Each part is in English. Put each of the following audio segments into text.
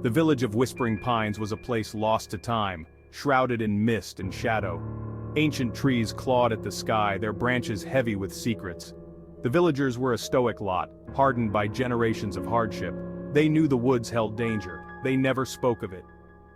The village of Whispering Pines was a place lost to time, shrouded in mist and shadow. Ancient trees clawed at the sky, their branches heavy with secrets. The villagers were a stoic lot, hardened by generations of hardship. They knew the woods held danger, they never spoke of it.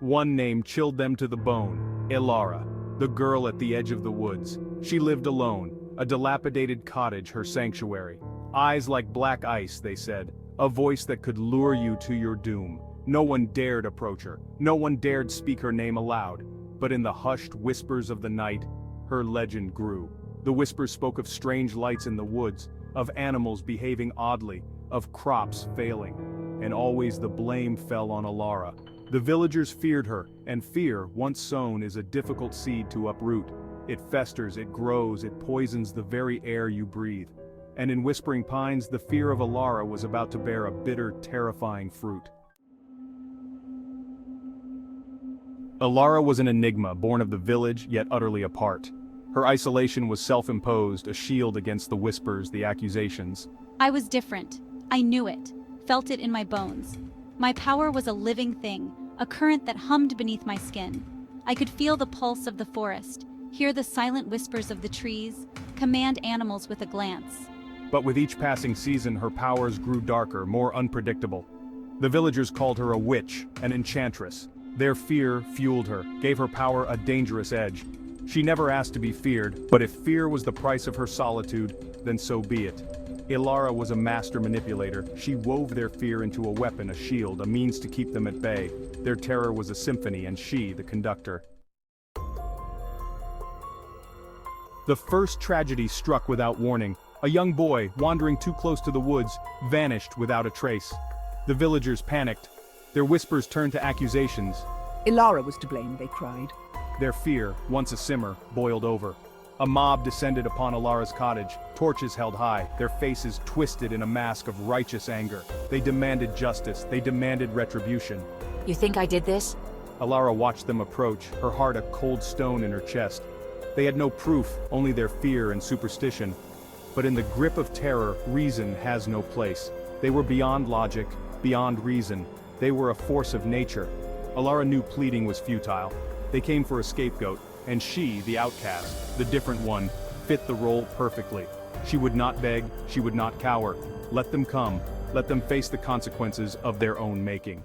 One name chilled them to the bone: Elara, the girl at the edge of the woods. She lived alone, a dilapidated cottage her sanctuary. Eyes like black ice, they said, a voice that could lure you to your doom. No one dared approach her, no one dared speak her name aloud. But in the hushed whispers of the night, her legend grew. The whispers spoke of strange lights in the woods, of animals behaving oddly, of crops failing. And always the blame fell on Elara. The villagers feared her, and fear, once sown, is a difficult seed to uproot. It festers, it grows, it poisons the very air you breathe. And in Whispering Pines, the fear of Elara was about to bear a bitter, terrifying fruit. Elara was an enigma, born of the village, yet utterly apart. Her isolation was self-imposed, a shield against the whispers, the accusations. I was different. I knew it, felt it in my bones. My power was a living thing, a current that hummed beneath my skin. I could feel the pulse of the forest, hear the silent whispers of the trees, command animals with a glance. But with each passing season, her powers grew darker, more unpredictable. The villagers called her a witch, an enchantress. Their fear fueled her, gave her power a dangerous edge. She never asked to be feared, but if fear was the price of her solitude, then so be it. Elara was a master manipulator. She wove their fear into a weapon, a shield, a means to keep them at bay. Their terror was a symphony, and she, the conductor. The first tragedy struck without warning. A young boy, wandering too close to the woods, vanished without a trace. The villagers panicked. Their whispers turned to accusations. Elara was to blame, they cried. Their fear, once a simmer, boiled over. A mob descended upon Elara's cottage, torches held high, their faces twisted in a mask of righteous anger. They demanded justice, they demanded retribution. You think I did this? Elara watched them approach, her heart a cold stone in her chest. They had no proof, only their fear and superstition. But in the grip of terror, reason has no place. They were beyond logic, beyond reason. They were a force of nature. Elara knew pleading was futile. They came for a scapegoat, and she, the outcast, the different one, fit the role perfectly. She would not beg, she would not cower. Let them come, let them face the consequences of their own making.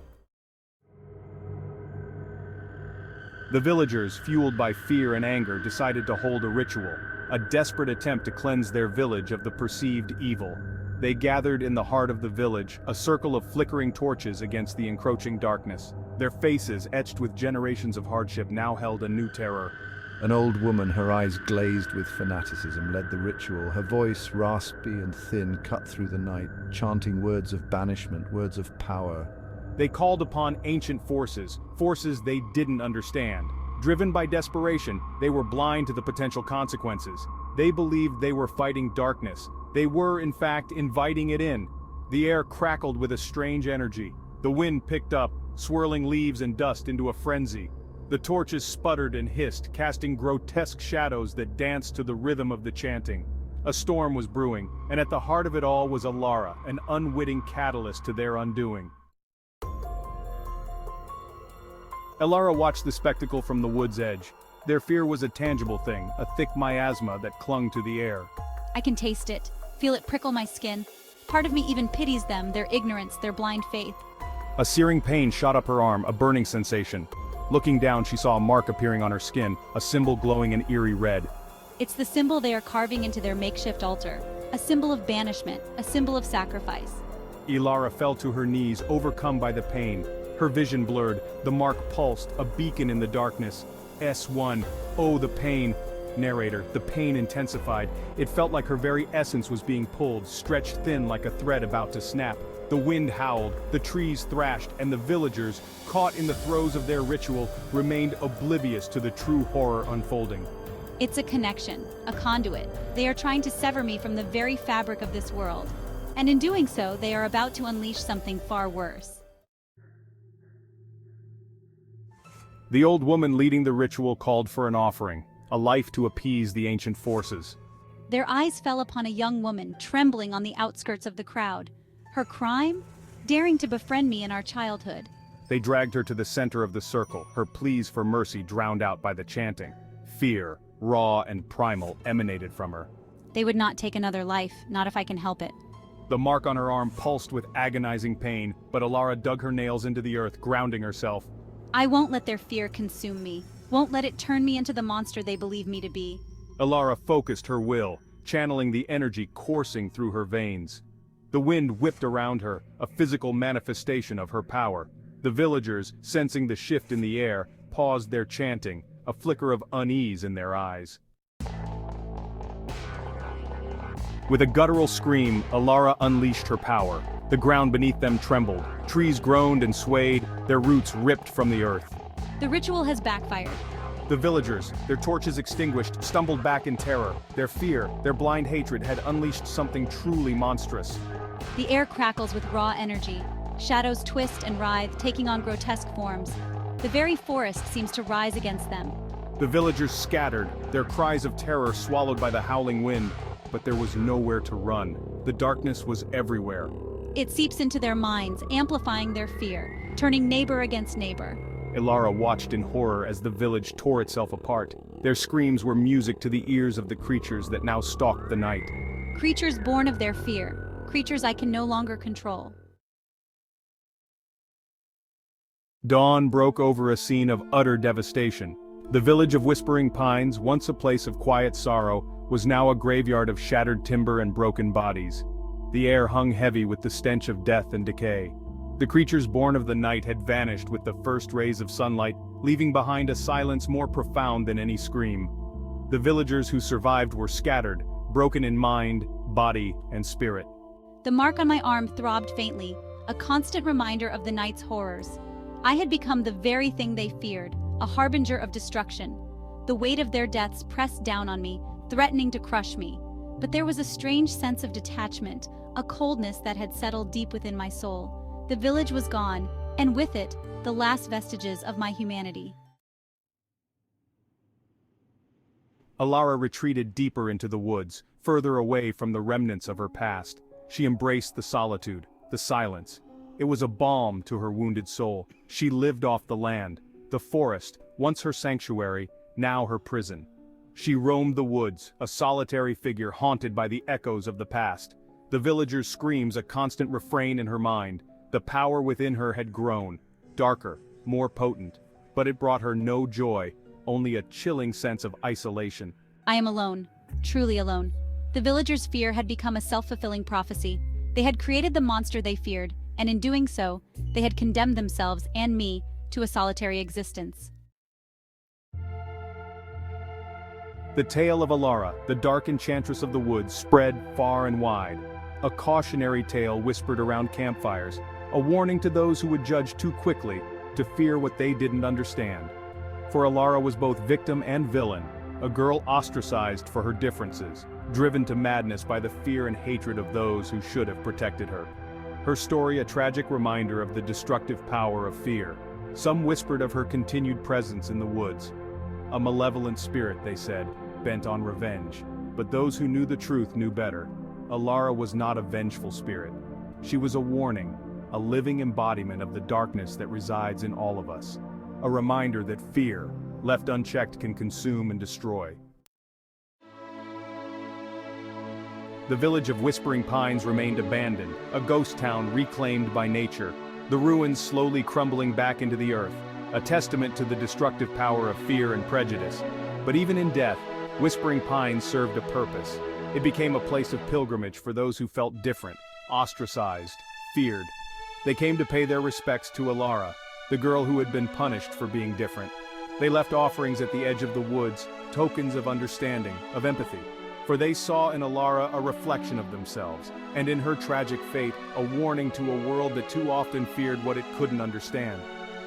The villagers, fueled by fear and anger, decided to hold a ritual, a desperate attempt to cleanse their village of the perceived evil. They gathered in the heart of the village, a circle of flickering torches against the encroaching darkness. Their faces, etched with generations of hardship, now held a new terror. An old woman, her eyes glazed with fanaticism, led the ritual, her voice raspy and thin, cut through the night, chanting words of banishment, words of power. They called upon ancient forces, forces they didn't understand. Driven by desperation, they were blind to the potential consequences. They believed they were fighting darkness. They were, in fact, inviting it in. The air crackled with a strange energy. The wind picked up, swirling leaves and dust into a frenzy. The torches sputtered and hissed, casting grotesque shadows that danced to the rhythm of the chanting. A storm was brewing, and at the heart of it all was Elara, an unwitting catalyst to their undoing. Elara watched the spectacle from the wood's edge. Their fear was a tangible thing, a thick miasma that clung to the air. I can taste it, feel it prickle my skin. Part of me even pities them, their ignorance, their blind faith. A searing pain shot up her arm, a burning sensation. Looking down, she saw a mark appearing on her skin, a symbol glowing an eerie red. It's the symbol they are carving into their makeshift altar. A symbol of banishment, a symbol of sacrifice. Elara fell to her knees, overcome by the pain. Her vision blurred, the mark pulsed, a beacon in the darkness. S1, oh the pain. Narrator, the pain intensified. It felt like her very essence was being pulled, stretched thin like a thread about to snap. The wind howled, the trees thrashed, and the villagers, caught in the throes of their ritual, remained oblivious to the true horror unfolding. It's a connection, a conduit. They are trying to sever me from the very fabric of this world. And in doing so, they are about to unleash something far worse. The old woman leading the ritual called for an offering, a life to appease the ancient forces. Their eyes fell upon a young woman trembling on the outskirts of the crowd. Her crime? Daring to befriend me in our childhood. They dragged her to the center of the circle, her pleas for mercy drowned out by the chanting. Fear, raw and primal, emanated from her. They would not take another life, not if I can help it. The mark on her arm pulsed with agonizing pain, but Elara dug her nails into the earth, grounding herself. I won't let their fear consume me, won't let it turn me into the monster they believe me to be. Elara focused her will, channeling the energy coursing through her veins. The wind whipped around her, a physical manifestation of her power. The villagers, sensing the shift in the air, paused their chanting, a flicker of unease in their eyes. With a guttural scream, Elara unleashed her power. The ground beneath them trembled, trees groaned and swayed, their roots ripped from the earth. The ritual has backfired. The villagers, their torches extinguished, stumbled back in terror. Their fear, their blind hatred had unleashed something truly monstrous. The air crackles with raw energy. Shadows twist and writhe, taking on grotesque forms. The very forest seems to rise against them. The villagers scattered, their cries of terror swallowed by the howling wind. But there was nowhere to run. The darkness was everywhere. It seeps into their minds, amplifying their fear, turning neighbor against neighbor. Elara watched in horror as the village tore itself apart. Their screams were music to the ears of the creatures that now stalked the night. Creatures born of their fear, creatures I can no longer control. Dawn broke over a scene of utter devastation. The village of Whispering Pines, once a place of quiet sorrow, was now a graveyard of shattered timber and broken bodies. The air hung heavy with the stench of death and decay. The creatures born of the night had vanished with the first rays of sunlight, leaving behind a silence more profound than any scream. The villagers who survived were scattered, broken in mind, body, and spirit. The mark on my arm throbbed faintly, a constant reminder of the night's horrors. I had become the very thing they feared, a harbinger of destruction. The weight of their deaths pressed down on me, threatening to crush me. But there was a strange sense of detachment, a coldness that had settled deep within my soul. The village was gone, and with it, the last vestiges of my humanity. Elara retreated deeper into the woods, further away from the remnants of her past. She embraced the solitude, the silence. It was a balm to her wounded soul. She lived off the land, the forest, once her sanctuary, now her prison. She roamed the woods, a solitary figure haunted by the echoes of the past. The villagers' screams a constant refrain in her mind. The power within her had grown, darker, more potent. But it brought her no joy, only a chilling sense of isolation. I am alone, truly alone. The villagers' fear had become a self-fulfilling prophecy. They had created the monster they feared, and in doing so, they had condemned themselves and me to a solitary existence. The tale of Elara, the dark enchantress of the woods, spread far and wide. A cautionary tale whispered around campfires, a warning to those who would judge too quickly, to fear what they didn't understand. For Elara was both victim and villain, a girl ostracized for her differences, driven to madness by the fear and hatred of those who should have protected her. Her story a tragic reminder of the destructive power of fear. Some whispered of her continued presence in the woods. A malevolent spirit, they said, bent on revenge. But those who knew the truth knew better. Elara was not a vengeful spirit. She was a warning, a living embodiment of the darkness that resides in all of us. A reminder that fear, left unchecked, can consume and destroy. The village of Whispering Pines remained abandoned, a ghost town reclaimed by nature, the ruins slowly crumbling back into the earth, a testament to the destructive power of fear and prejudice. But even in death, Whispering Pines served a purpose. It became a place of pilgrimage for those who felt different, ostracized, feared. They came to pay their respects to Elara, the girl who had been punished for being different. They left offerings at the edge of the woods, tokens of understanding, of empathy. For they saw in Elara a reflection of themselves, and in her tragic fate, a warning to a world that too often feared what it couldn't understand.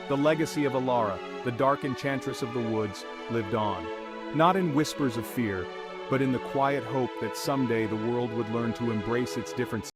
The legacy of Elara, the dark enchantress of the woods, lived on. Not in whispers of fear, but in the quiet hope that someday the world would learn to embrace its differences.